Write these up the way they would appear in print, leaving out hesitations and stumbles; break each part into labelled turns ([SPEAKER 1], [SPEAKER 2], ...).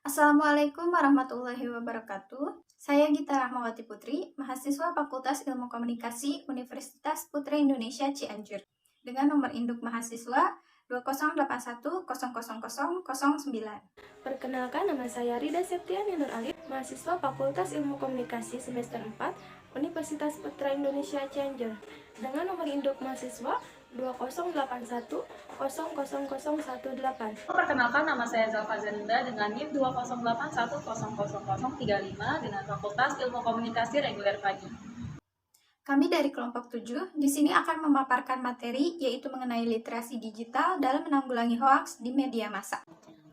[SPEAKER 1] Assalamualaikum warahmatullahi wabarakatuh. Saya Gita Rahmawati Putri, mahasiswa Fakultas Ilmu Komunikasi Universitas Putra Indonesia Cianjur, dengan nomor induk mahasiswa 2081000009.
[SPEAKER 2] Perkenalkan, nama saya Rida Septiani Nur Alif, mahasiswa Fakultas Ilmu Komunikasi semester 4, Universitas Putra Indonesia Cianjur, dengan nomor induk mahasiswa 2081000018.
[SPEAKER 3] Perkenalkan, nama saya Zalfa Zaninda dengan NIM 2081000035 dengan Fakultas Ilmu Komunikasi Reguler Pagi.
[SPEAKER 1] Kami dari kelompok 7 di sini akan memaparkan materi yaitu mengenai literasi digital dalam menanggulangi hoaks di media massa.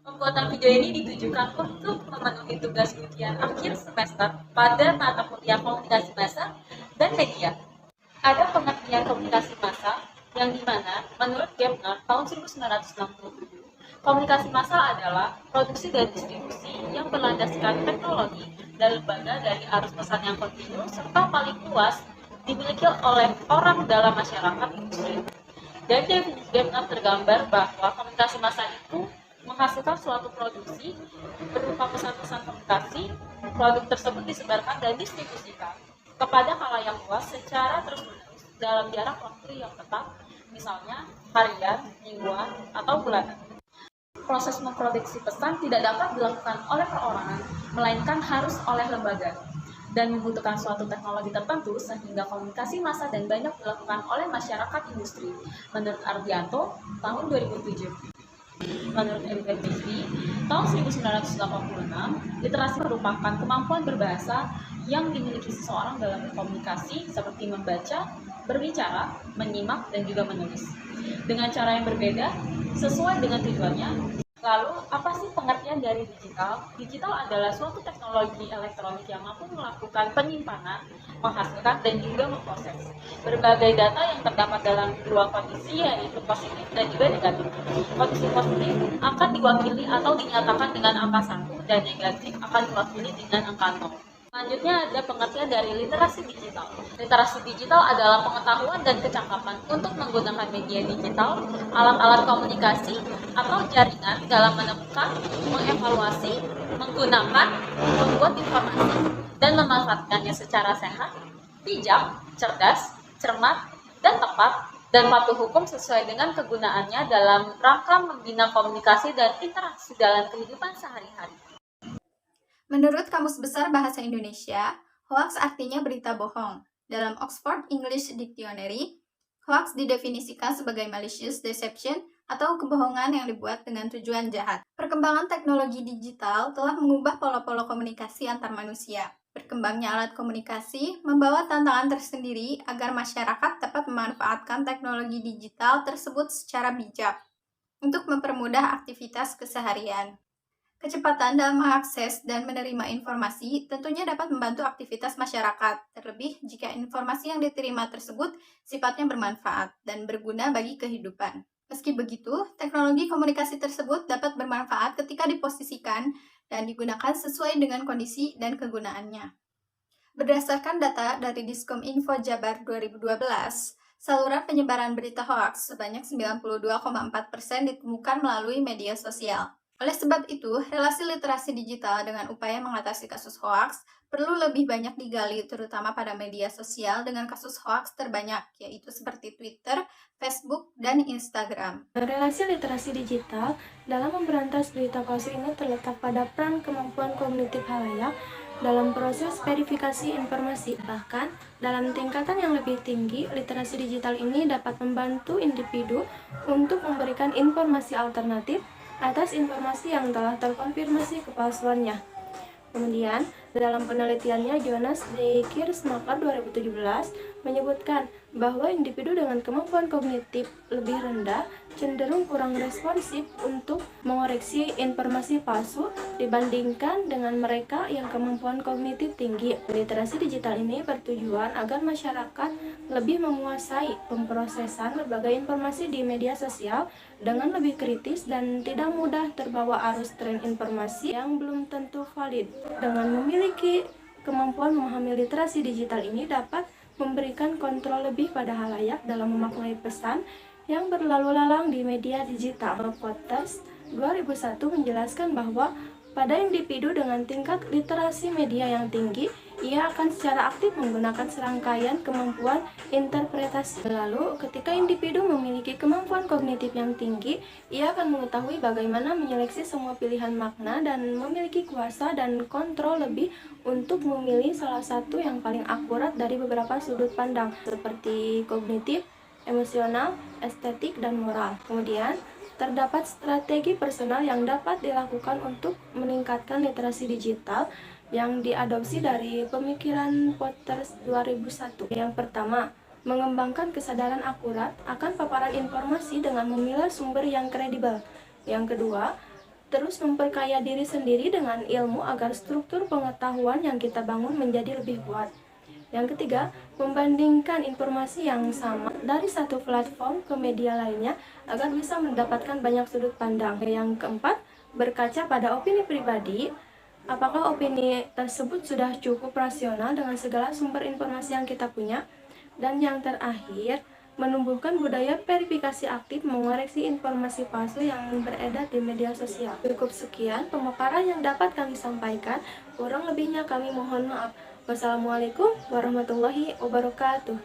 [SPEAKER 3] Pembuatan video ini ditujukan untuk memenuhi tugas ujian akhir semester pada mata kuliah komunikasi massa dan media. Ada pengertian komunikasi massa yang dimana menurut Gepner tahun 1967, komunikasi massa adalah produksi dan distribusi yang berlandaskan teknologi dan lembaga dari arus pesan yang kontinu serta paling luas dimiliki oleh orang dalam masyarakat industri. Dari definisi Gepner tergambar bahwa komunikasi massa itu menghasilkan suatu produksi berupa pesan-pesan komunikasi. Produk tersebut disebarkan dan distribusikan kepada khalayak luas secara terus-menerus dalam jarak waktu yang tetap, misalnya harian, mingguan, atau bulanan. Proses memproduksi pesan tidak dapat dilakukan oleh perorangan, melainkan harus oleh lembaga, dan membutuhkan suatu teknologi tertentu sehingga komunikasi massa dan banyak dilakukan oleh masyarakat industri. Menurut Ardianto, tahun 2007. Menurut Eric Bisbee, tahun 1986, literasi merupakan kemampuan berbahasa yang dimiliki seseorang dalam berkomunikasi seperti membaca, berbicara, menyimak, dan juga menulis. Dengan cara yang berbeda, sesuai dengan tujuannya. Lalu, apa sih pengertian dari digital? Digital adalah suatu teknologi elektronik yang mampu melakukan penyimpanan, menghasilkan, dan juga memproses berbagai data yang terdapat dalam dua kondisi, yaitu positif dan juga negatif. Kondisi positif akan diwakili atau dinyatakan dengan angka 1, dan negatif akan diwakili dengan angka 0. Selanjutnya ada pengertian dari literasi digital. Literasi digital adalah pengetahuan dan kecakapan untuk menggunakan media digital, alat-alat komunikasi, atau jaringan dalam menemukan, mengevaluasi, menggunakan, membuat informasi, dan memanfaatkannya secara sehat, bijak, cerdas, cermat, dan tepat, dan patuh hukum sesuai dengan kegunaannya dalam rangka membina komunikasi dan interaksi dalam kehidupan sehari-hari.
[SPEAKER 1] Menurut Kamus Besar Bahasa Indonesia, hoax artinya berita bohong. Dalam Oxford English Dictionary, hoax didefinisikan sebagai malicious deception atau kebohongan yang dibuat dengan tujuan jahat. Perkembangan teknologi digital telah mengubah pola-pola komunikasi antar manusia. Berkembangnya alat komunikasi membawa tantangan tersendiri agar masyarakat dapat memanfaatkan teknologi digital tersebut secara bijak untuk mempermudah aktivitas keseharian. Kecepatan dalam mengakses dan menerima informasi tentunya dapat membantu aktivitas masyarakat, terlebih jika informasi yang diterima tersebut sifatnya bermanfaat dan berguna bagi kehidupan. Meski begitu, teknologi komunikasi tersebut dapat bermanfaat ketika diposisikan dan digunakan sesuai dengan kondisi dan kegunaannya. Berdasarkan data dari Diskominfo Jabar 2012, saluran penyebaran berita hoaks sebanyak 92,4% ditemukan melalui media sosial. Oleh sebab itu, relasi literasi digital dengan upaya mengatasi kasus hoaks perlu lebih banyak digali, terutama pada media sosial dengan kasus hoaks terbanyak, yaitu seperti Twitter, Facebook, dan Instagram.
[SPEAKER 2] Relasi literasi digital dalam memberantas berita palsu ini terletak pada peran kemampuan kognitif khalayak dalam proses verifikasi informasi. Bahkan, dalam tingkatan yang lebih tinggi, literasi digital ini dapat membantu individu untuk memberikan informasi alternatif atas informasi yang telah terkonfirmasi kepalsuannya. Kemudian, dalam penelitiannya, Jonas D. Kiersmacher 2017 menyebutkan bahwa individu dengan kemampuan kognitif lebih rendah cenderung kurang responsif untuk mengoreksi informasi palsu dibandingkan dengan mereka yang kemampuan kognitif tinggi. Literasi digital ini bertujuan agar masyarakat lebih menguasai pemrosesan berbagai informasi di media sosial dengan lebih kritis dan tidak mudah terbawa arus tren informasi yang belum tentu valid. Dengan memiliki kemampuan memahami literasi digital ini dapat memberikan kontrol lebih pada khalayak dalam memaknai pesan yang berlalu lalang di media digital. Podcast 2001 menjelaskan bahwa Pada individu dengan tingkat literasi media yang tinggi, ia akan secara aktif menggunakan serangkaian kemampuan interpretasi. Lalu, ketika individu memiliki kemampuan kognitif yang tinggi, ia akan mengetahui bagaimana menyeleksi semua pilihan makna dan memiliki kuasa dan kontrol lebih untuk memilih salah satu yang paling akurat dari beberapa sudut pandang, seperti kognitif, emosional, estetik, dan moral. Kemudian, terdapat strategi personal yang dapat dilakukan untuk meningkatkan literasi digital yang diadopsi dari pemikiran Potters 2001. Yang pertama, mengembangkan kesadaran akurat akan paparan informasi dengan memilah sumber yang kredibel. Yang kedua, terus memperkaya diri sendiri dengan ilmu agar struktur pengetahuan yang kita bangun menjadi lebih kuat. Yang ketiga, membandingkan informasi yang sama dari satu platform ke media lainnya agar bisa mendapatkan banyak sudut pandang. Yang keempat, berkaca pada opini pribadi, apakah opini tersebut sudah cukup rasional dengan segala sumber informasi yang kita punya. Dan yang terakhir, menumbuhkan budaya verifikasi aktif mengoreksi informasi palsu yang beredar di media sosial. Cukup sekian pemaparan yang dapat kami sampaikan, kurang lebihnya kami mohon maaf. Wassalamualaikum warahmatullahi wabarakatuh.